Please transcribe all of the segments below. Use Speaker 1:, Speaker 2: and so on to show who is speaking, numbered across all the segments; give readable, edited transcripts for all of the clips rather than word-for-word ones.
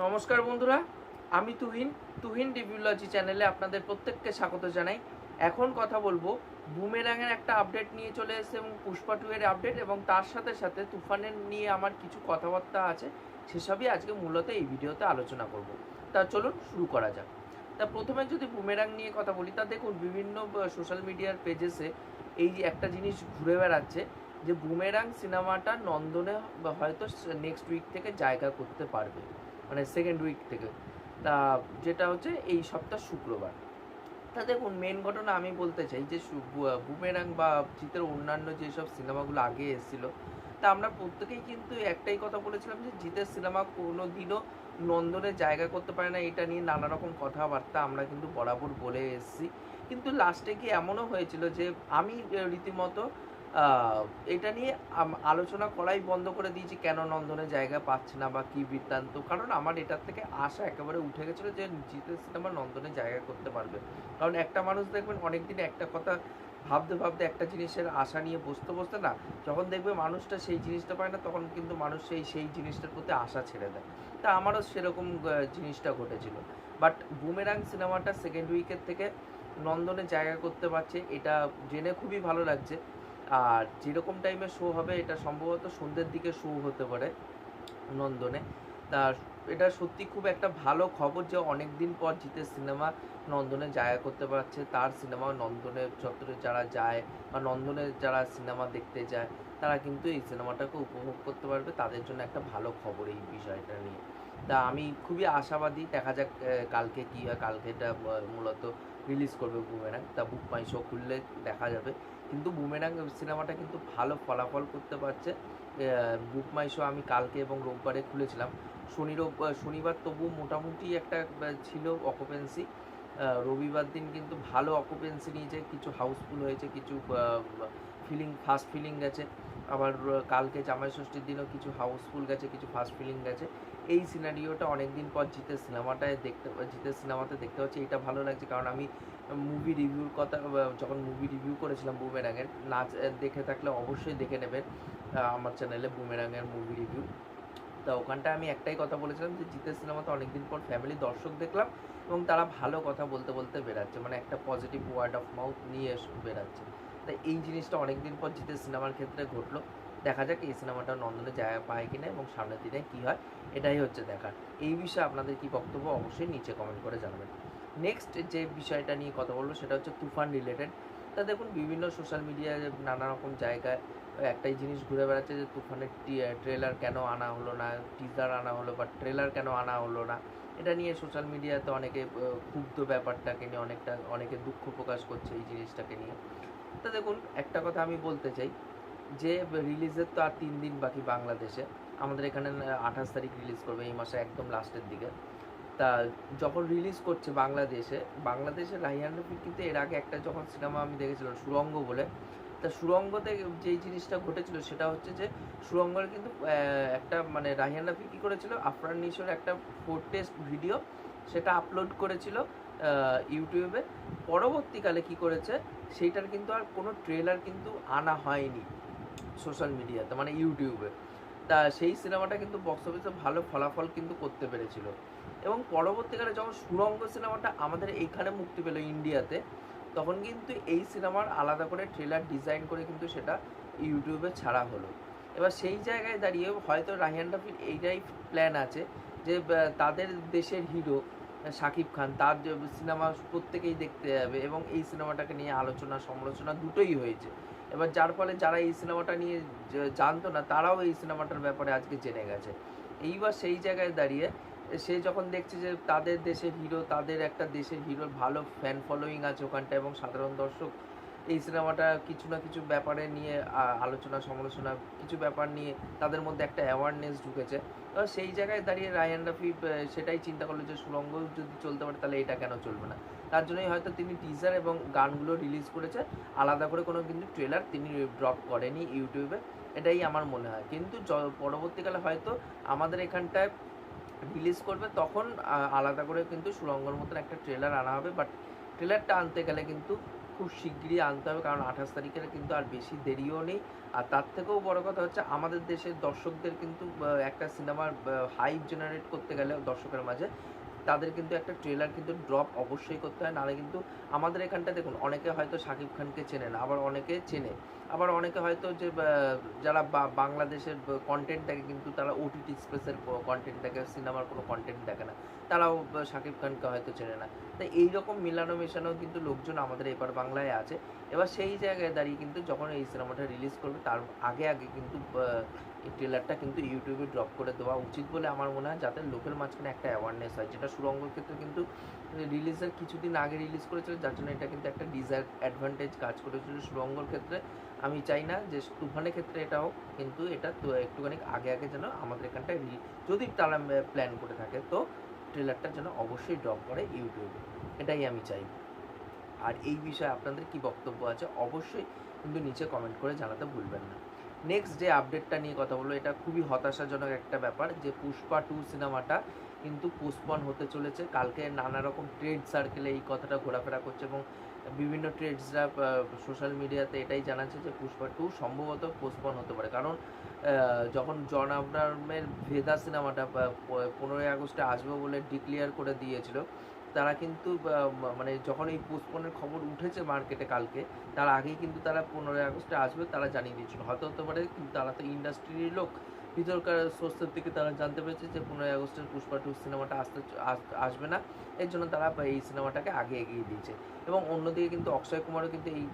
Speaker 1: নমস্কার বন্ধুরা, আমি তুহিন রিভিউলজি চ্যানেলে আপনাদের প্রত্যেককে স্বাগত জানাই। এখন কথা বলবো বুমেরাংয়ের একটা আপডেট নিয়ে চলে এসেছে এবং পুষ্পা 2 এর আপডেট, এবং তার সাথে সাথে তুফানের নিয়ে আমার কিছু কথাবার্তা আছে, সেসবই আজকে মূলত এই ভিডিওতে আলোচনা করব। তা চলুন শুরু করা যাক। তা প্রথমে যদি বুমেরাং নিয়ে কথা বলি, তা দেখুন বিভিন্ন সোশ্যাল মিডিয়ার পেজেসে এই একটা জিনিস ঘুরে বেড়াচ্ছে যে বুমেরাং সিনেমাটা নন্দনে হয়তো নেক্সট উইক থেকে জায়গা করতে পারবে, মানে সেকেন্ড উইক থেকে। তা যেটা হচ্ছে এই সপ্তাহ শুক্রবার। তা দেখুন, মেন ঘটনা আমি বলতে চাই যে বুমেরাং বা জিতের অন্যান্য যেসব সিনেমাগুলো আগে এসেছিলো, তা আমরা প্রত্যেকেই কিন্তু একটাই কথা বলেছিলাম যে জিতের সিনেমা কোনো দিনও নন্দনে জায়গা করতে পারে না। এটা নিয়ে নানা রকম কথাবার্তা আমরা কিন্তু বরাবর বলে এসেছি, কিন্তু লাস্টে গিয়ে এমনও হয়েছিল যে আমি রীতিমতো এটা নিয়ে আলোচনা করাই বন্ধ করে দিয়েছি, কেন নন্দনে জায়গা পাচ্ছে না বা কী বৃত্তান্ত। কারণ আমার এটার থেকে আশা একেবারে উঠে গেছিলো যে জিতের সিনেমা নন্দনে জায়গা করতে পারবে। কারণ একটা মানুষ দেখবেন অনেকদিন একটা কথা ভাবতে ভাবতে একটা জিনিসের আশা নিয়ে বসতে না, যখন দেখবে মানুষটা সেই জিনিসটা পায় না, তখন কিন্তু মানুষ সেই জিনিসটার প্রতি আশা ছেড়ে দেয়। তা আমারও সেরকম জিনিসটা ঘটেছিল। বাট বুমেরাং সিনেমাটা সেকেন্ড উইকের থেকে নন্দনে জায়গা করতে পারছে, এটা জেনে খুবই ভালো লাগছে। আর যেরকম টাইমে শো হবে, এটা সম্ভবত সন্ধ্যের দিকে শো হতে পারে নন্দনে। তা এটা সত্যি খুব একটা ভালো খবর যে অনেক দিন পর জিতের সিনেমা নন্দনে জায়গা করতে পারছে। তার সিনেমা নন্দনে চত্বরে যারা যায় বা নন্দনে যারা সিনেমা দেখতে যায়, তারা কিন্তু এই সিনেমাটাকে উপভোগ করতে পারবে। তাদের জন্য একটা ভালো খবর এই বিষয়টা নিয়ে। তা আমি খুবই আশাবাদী, দেখা যাক কালকে কী হয়। কালকে এটা মূলত রিলিজ করবে বুমেরাং। তা বুক মাই শো খুললে দেখা যাবে। কিন্তু বুমেরাং সিনেমাটা কিন্তু ভালো ফলাফল করতে পারছে। বুক মাই শো আমি কালকে এবং রোববারে খুলেছিলাম। শনিবার তবু মোটামুটি একটা ছিল অকুপেন্সি। রবিবার দিন কিন্তু ভালো অকুপেন্সি নিয়েছে, কিছু হাউসফুল হয়েছে, কিছু ফার্স্ট ফিলিং গেছে। আবার কালকে জামাই ষষ্ঠীর দিনও কিছু হাউসফুল গেছে, কিছু ফার্স্ট ফিলিং গেছে। এই সিনারিওটা অনেক দিন পর জিতের সিনেমাতে দেখতে পাচ্ছি। এটা ভালো লাগছে, কারণ আমি মুভি রিভিউর কথা যখন মুভি রিভিউ করেছিলাম বুমেরাঙের, নাচ দেখে থাকলে অবশ্যই দেখে নেবেন আমার চ্যানেলে বুমেরাঙের মুভি রিভিউ। তা ওখানটায় আমি একটাই কথা বলেছিলাম যে জিতের সিনেমাতে অনেকদিন পর ফ্যামিলি দর্শক দেখলাম, এবং তারা ভালো কথা বলতে বলতে বেরাচ্ছে, মানে একটা পজিটিভ ওয়ার্ড অফ মাউথ নিয়ে বেরাচ্ছে। তাই এই জিনিসটা অনেকদিন পর জিতের সিনেমার ক্ষেত্রে ঘটলো। দেখা যাক এই সিনেমাটা নন্দনে জায়গা পায় কিনা এবং সামনের দিনে কী হয়, এটাই হচ্ছে দেখার। এই বিষয়ে আপনাদের কী বক্তব্য অবশ্যই নিচে কমেন্ট করে জানাবেন। নেক্সট যে বিষয়টা নিয়ে কথা বলবো সেটা হচ্ছে তুফান রিলেটেড। তা দেখুন, বিভিন্ন সোশ্যাল মিডিয়ায় নানা রকম জায়গায় একটাই জিনিস ঘুরে বেড়াচ্ছে যে তুফানের ট্রেলার কেন আনা হলো না, টিজার আনা হলো বা ট্রেলার কেন আনা হলো না। এটা নিয়ে সোশ্যাল মিডিয়াতে অনেকে ক্ষুব্ধ, ব্যাপারটাকে নিয়ে অনেকে দুঃখ প্রকাশ করছে এই জিনিসটাকে নিয়ে। তা দেখুন, একটা কথা আমি বলতে চাই যে রিলিজের তো আর 3 দিন বাকি বাংলাদেশে। আমাদের এখানে 28 তারিখ রিলিজ করবে এই মাসে একদম লাস্টের দিকে। তা যখন রিলিজ করছে বাংলাদেশে রাইহান রাফির কিন্তু এর আগে একটা যখন সিনেমা আমি দেখেছিলাম সুড়ঙ্গ বলে। তা সুড়ঙ্গতে যেই জিনিসটা ঘটেছিল সেটা হচ্ছে যে সুড়ঙ্গের কিন্তু একটা মানে রাইহান রাফি কী করেছিল, আফরান নিশোর একটা টেস্ট ভিডিও সেটা আপলোড করেছিল ইউটিউবে। পরবর্তীকালে কি করেছে, সেইটার কিন্তু আর কোনো ট্রেলার কিন্তু আনা হয়নি সোশ্যাল মিডিয়াতে, মানে ইউটিউবে। তা সেই সিনেমাটা কিন্তু বক্স অফিসে ভালো ফলাফল কিন্তু করতে পেরেছিল। এবং পরবর্তীকালে যখন সুড়ঙ্গ সিনেমাটা আমাদের এইখানে মুক্তি পেল ইন্ডিয়াতে, তখন কিন্তু এই সিনেমার আলাদা করে ট্রেলার ডিজাইন করে কিন্তু সেটা ইউটিউবে ছাড়া হলো। এবার সেই জায়গায় দাঁড়িয়ে হয়তো রাহিয়ান রাফির এইটাই প্ল্যান আছে যে তাদের দেশের হিরো শাকিব খান, তার যে সিনেমা প্রত্যেকেই দেখতে যাবে, এবং এই সিনেমাটাকে নিয়ে আলোচনা সমালোচনা দুটোই হয়েছে। এবার যার ফলে যারা এই সিনেমাটা নিয়ে জানতো না, তারাও এই সিনেমাটার ব্যাপারে আজকে জেনে গেছে। এইবার সেই জায়গায় দাঁড়িয়ে সে যখন দেখছে যে তাদের দেশের হিরো, তাদের একটা দেশের হিরোর ভালো ফ্যান ফলোয়িং আছে ওখানটা, এবং সাধারণ দর্শক এই সিনেমাটা কিছু না কিছু ব্যাপারে নিয়ে আলোচনা সমালোচনা, কিছু ব্যাপার নিয়ে তাদের মধ্যে একটা অ্যাওয়ারনেস ঢুকেছে। এবার সেই জায়গায় দাঁড়িয়ে রায়ান রাফি সেটাই চিন্তা করলো যে সুড়ঙ্গ যদি চলতে পারে তাহলে এটা কেন চলবে না। তার জন্যই হয়তো তিনি টিজার এবং গানগুলো রিলিজ করেছে, আলাদা করে কোনো কিন্তু ট্রেলার তিনি ড্রপ করেনি ইউটিউবে, এটাই আমার মনে হয়। কিন্তু পরবর্তীকালে হয়তো আমাদের এখানটায় রিলিজ করবে, তখন আলাদা করে কিন্তু সুড়ঙ্গর মতন একটা ট্রেলার আনা হবে। বাট ট্রেলারটা আনতে গেলে কিন্তু খুব শিগগিরই আনতে হবে, কারণ 28 তারিখের কিন্তু আর বেশি দেরিও নেই। আর তার থেকেও বড় কথা হচ্ছে আমাদের দেশের দর্শকদের কিন্তু একটা সিনেমার হাইপ জেনারেট করতে গেলে দর্শকের মাঝে তাদের কিন্তু একটা ট্রেলার কিন্তু ড্রপ অবশ্যই করতে হয়, নাহলে কিন্তু আমাদের এখানটা দেখুন অনেকে হয়তো শাকিব খানকে চেনে না, আবার অনেকে চেনে, আবার অনেকে হয়তো যে যারা বাংলাদেশের কন্টেন্ট দেখে কিন্তু তারা ওটিটি স্পেসের কন্টেন্ট দেখে, সিনেমার কোনো কন্টেন্ট দেখে না, তারাও শাকিব খানকে হয়তো চেনে না। তাই এইরকম মিলানো মেশানো কিন্তু লোকজন আমাদের এপার বাংলায় আছে। এবার সেই জায়গায় দাঁড়িয়ে কিন্তু যখন এই সিনেমাটা রিলিজ করবে তার আগে আগে কিন্তু এই ট্রেলারটা কিন্তু ইউটিউবে ড্রপ করে দেওয়া উচিত বলে আমার মনে হয়, যাতে লোকের মাঝখানে একটা অ্যাওয়ারনেস হয়, যেটা সুরঙ্গর ক্ষেত্রে কিন্তু রিলিজের কিছুদিন আগে রিলিজ করেছিল, যার জন্য এটা কিন্তু একটা ডিসঅ্যাডভান্টেজ কাজ করেছিল সুরঙ্গর ক্ষেত্রে। আমি চাই না যে তুফানের ক্ষেত্রে এটা হোক, কিন্তু এটা তো একটুখানি আগে আগে যেন আমাদের এখানটায় যদি তারা প্ল্যান করে থাকে তো ট্রেলারটা যেন অবশ্যই ড্রপ করে ইউটিউবে, এটাই আমি চাই। আর এই বিষয়ে আপনাদের কি বক্তব্য আছে অবশ্যই কিন্তু নিচে কমেন্ট করে জানাতে ভুলবেন না। নেক্সট যে আপডেটটা নিয়ে কথা বলবো, এটা খুবই হতাশাজনক একটা ব্যাপার যে পুষ্পা 2 সিনেমাটা কিন্তু পোস্টপন হতে চলেছে। কালকে নানা রকম ট্রেড সার্কেলে এই কথাটা ঘোরাফেরা করছে এবং বিভিন্ন ট্রেডসরা সোশ্যাল মিডিয়াতে এটাই জানাচ্ছে যে পুষ্পা 2 সম্ভবত পোস্টপন হতে পারে, কারণ যখন জন আব্রাহামের ভেদা সিনেমাটা 15ই আগস্টে আসবে বলে ডিক্লেয়ার করে দিয়েছিল, তারা কিন্তু মানে যখন এই পোস্টপনের খবর উঠেছে মার্কেটে কালকে, তার আগেই কিন্তু তারা 15ই আগস্টে আসবে তারা জানিয়ে দিয়েছিল। হয়তো হতে পারে কিন্তু তারা তো ইন্ডাস্ট্রির লোক, ভিতরকার সোর্সের থেকে তারা জানতে পেরেছে যে 15ই আগস্টের পুষ্পা 2 সিনেমাটা আসবে না, এর জন্য তারা এই সিনেমাটাকে আগে এগিয়ে দিয়েছে। এবং অন্যদিকে কিন্তু অক্ষয় কুমারও কিন্তু এই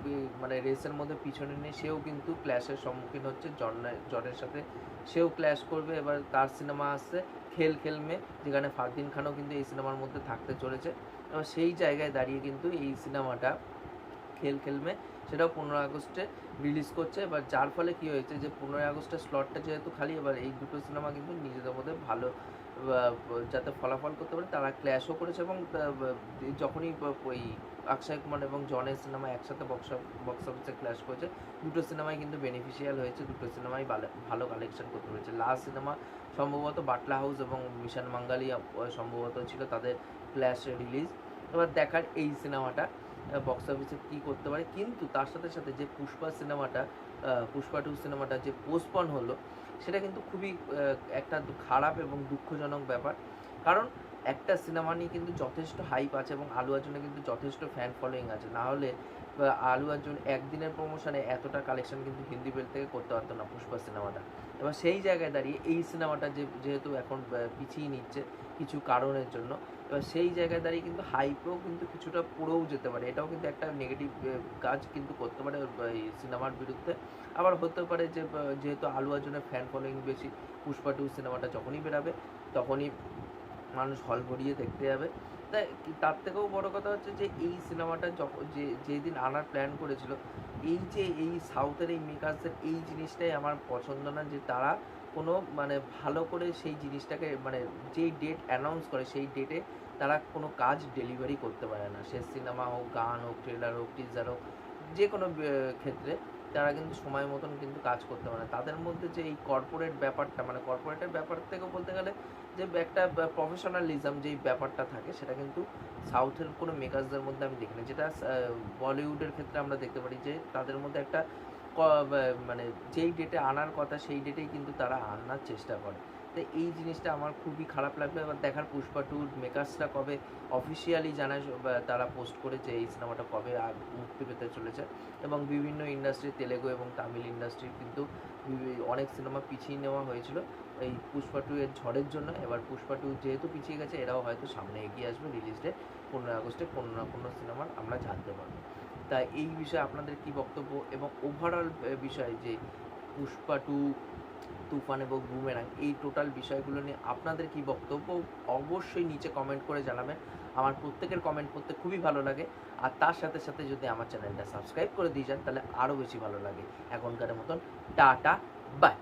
Speaker 1: মানে রেসের মধ্যে পিছনে নেই, সেও কিন্তু ক্ল্যাশের সম্মুখীন হচ্ছে জনের সাথে, সেও ক্ল্যাশ করবে। এবার তার সিনেমা আসছে খেল খেল মে, যেখানে ফারদিন খানও কিন্তু এই সিনেমার মধ্যে থাকতে চলেছে। এবার সেই জায়গায় দাঁড়িয়ে কিন্তু এই সিনেমাটা খেল খেল মে সেটাও 15 আগস্টে রিলিজ করছে। এবার যার ফলে কী হয়েছে যে 15ই আগস্টের স্লটটা যেহেতু খালি, এবার এই দুটো সিনেমা কিন্তু নিজেদের মধ্যে ভালো যাতে ফলাফল করতে পারে তারা ক্ল্যাশও করেছে। এবং যখনই ওই অক্ষয় কুমার এবং জনের সিনেমা একসাথে বক্স অফিসে ক্ল্যাশ করেছে, দুটো সিনেমাই কিন্তু বেনিফিশিয়াল হয়েছে, দুটো সিনেমাই ভালো কালেকশন করতে পেরেছে। লাস্ট সিনেমা সম্ভবত বাটলা হাউস এবং মিশন মাঙ্গালি সম্ভবত ছিল তাদের ক্ল্যাশ রিলিজ। এবার দেখার এই সিনেমাটা বক্স অফিসে কী করতে পারে। কিন্তু তার সাথে সাথে যে পুষ্পা 2 সিনেমাটা যে পোস্টপন হলো, সেটা কিন্তু খুবই একটা খারাপ এবং দুঃখজনক ব্যাপার, কারণ একটা সিনেমা নিয়ে কিন্তু যথেষ্ট হাইপ আছে এবং আলু অর্জুনের কিন্তু যথেষ্ট ফ্যান ফলোয়িং আছে, না হলে আলু অর্জুন একদিনের প্রমোশনে এতটা কালেকশন কিন্তু হিন্দি বেল্ট থেকে করতে পারতো না পুষ্পা সিনেমাটা। এবার সেই জায়গায় দাঁড়িয়ে এই সিনেমাটা যেহেতু এখন পিছিয়ে নিচ্ছে কিছু কারণের জন্য, এবার সেই জায়গায় দাঁড়িয়ে কিন্তু হাইপেও কিন্তু কিছুটা পড়েও যেতে পারে, এটাও কিন্তু একটা নেগেটিভ কাজ কিন্তু করতে পারে এই সিনেমার বিরুদ্ধে। আবার হতে পারে যে যেহেতু আলু অর্জুনের ফ্যান ফলোয়িং বেশি, পুষ্পা 2 সিনেমাটা যখনই বেরাবে তখনই মানুষ হল ভরিয়ে দেখতে যাবে। তাই তার থেকেও বড় কথা হচ্ছে যে এই সিনেমাটা যেদিন আনার প্ল্যান করেছিল, এই সাউথের এই মেকার্সদের এই জিনিসটাই আমার পছন্দ না, যে তারা কোনো মানে ভালো করে সেই জিনিসটাকে মানে যেই ডেট অ্যানাউন্স করে সেই ডেটে তারা কোনো কাজ ডেলিভারি করতে পারে না, সে সিনেমা হোক, গান হোক, ট্রেলার হোক, টিজার হোক, যে কোনো ক্ষেত্রে তারা কিন্তু সময় মতন কিন্তু কাজ করতে পারে না। তাদের মধ্যে যে এই কর্পোরেট ব্যাপারটা, মানে কর্পোরেটের ব্যাপার থেকেও বলতে গেলে যে একটা প্রফেশনালিজম যেই ব্যাপারটা থাকে, সেটা কিন্তু সাউথের কোনো মেকার্সদের মধ্যে আমি দেখি না, যেটা বলিউডের ক্ষেত্রে আমরা দেখতে পারি যে তাদের মধ্যে একটা মানে যেই ডেটে আনার কথা সেই ডেটেই কিন্তু তারা আনার চেষ্টা করে। তো এই জিনিসটা আমার খুবই খারাপ লাগবে। এবার দেখার পুষ্পা 2 মেকার্সরা কবে অফিসিয়ালি জানায়, তারা পোস্ট করেছে এই সিনেমাটা কবে মুক্তি পেতে চলেছে। এবং বিভিন্ন ইন্ডাস্ট্রি, তেলেগু এবং তামিল ইন্ডাস্ট্রির কিন্তু অনেক সিনেমা পিছিয়ে নেওয়া হয়েছিল এই পুষ্পা 2 এর ঝড়ের জন্য। এবার পুষ্পা 2 যেহেতু পিছিয়ে গেছে, এরাও হয়তো সামনে এগিয়ে আসবে রিলিজ ডেট 15 আগস্টে কোনো না কোনো সিনেমার আমরা জানতে পারবো। তাই এই বিষয়ে আপনাদের কি বক্তব্য এবং ওভারঅল বিষয় যে পুষ্পা 2, তুফান এবং বুমেরাং, এই টোটাল বিষয়গুলো নিয়ে আপনাদের কি বক্তব্য অবশ্যই নিচে কমেন্ট করে জানাবেন। আমার প্রত্যেকের কমেন্ট পড়তে খুবই ভালো লাগে। আর তার সাথে সাথে যদি আমার চ্যানেলটা সাবস্ক্রাইব করে দিয়ে যান তাহলে আরও বেশি ভালো লাগে। এখনকার মতন টাটা, বাই।